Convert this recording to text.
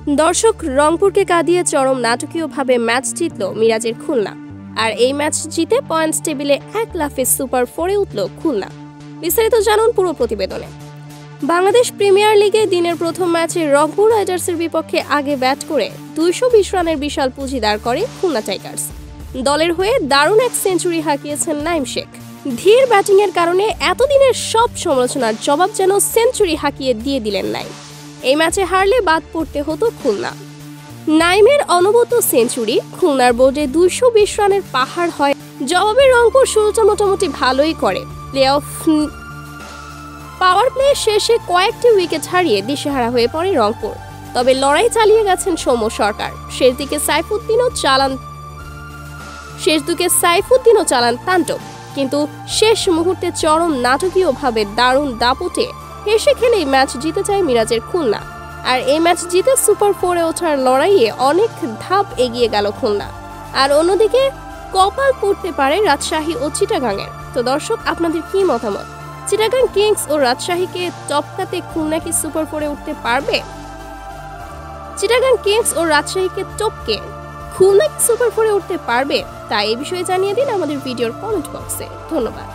দর্শক, রংপুরকে কাঁদিয়ে চরম নাটকীয়ভাবে ম্যাচ জিতল মিরাজের খুলনা। আর এই ম্যাচ জিতে পয়েন্টস টেবিলে এক লাফে সুপার 4-এ উঠল খুলনা। বিস্তারিত জানুন পুরো প্রতিবেদনে। বাংলাদেশ প্রিমিয়ার লিগে দিনের প্রথম ম্যাচে রংপুর রাইডার্সের বিপক্ষে আগে ব্যাট করে 220 রানের বিশাল পুঁজি দাঁড় করে খুলনা টাইগার্স। দলের হয়ে দারুণ এক সেঞ্চুরি হাঁকিয়েছেন নাইম শেখ। ধীর ব্যাটিংয়ের কারণে এতদিনের সব সমালোচনার জবাব যেন সেঞ্চুরি হাঁকিয়ে দিয়ে দিলেন নাইম। এই ম্যাচে হারলে বাদ পড়তে হতো খুলনা। নাইমের অনবদ্য সেঞ্চুরি খুলনার বোর্ডে 220 রানের পাহাড় হয়। জবাবে রংপুর শুরুটা মোটামুটি ভালোই করে। পাওয়ার প্লে শেষে কয়েকটি উইকেট হারিয়ে দিশেহারা হয়ে পড়ে রংপুর। তবে লড়াই চালিয়ে গেছেন সৌম্য সরকার। শেষ দিকে সাইফুদ্দিনও চালান তাণ্ডব, কিন্তু শেষ মুহূর্তে চরম নাটকীয়ভাবে দারুণ দাপটে হেসে খেলেই ম্যাচ জিতে যায় মিরাজের খুলনা। আর এই ম্যাচ জিতে সুপার 4-এ ওঠার লড়াইয়ে অনেক ধাপ এগিয়ে গেল খুলনা। আর অন্যদিকে কপাল পড়তে পারে রাজশাহী ও চিটাগাংয়ের। তো দর্শক, আপনাদের কি মতামত? চিটাগাং কিংস ও রাজশাহীকে টপকাতে খুলনা কি সুপার 4-এ উঠতে পারবে? চিটাগাং কিংস ও রাজশাহীকে টপকে খুলনা কি সুপার 4-এ উঠতে পারবে? তা এই বিষয়ে জানিয়ে দিন আমাদের ভিডিওর কমেন্ট বক্সে। ধন্যবাদ।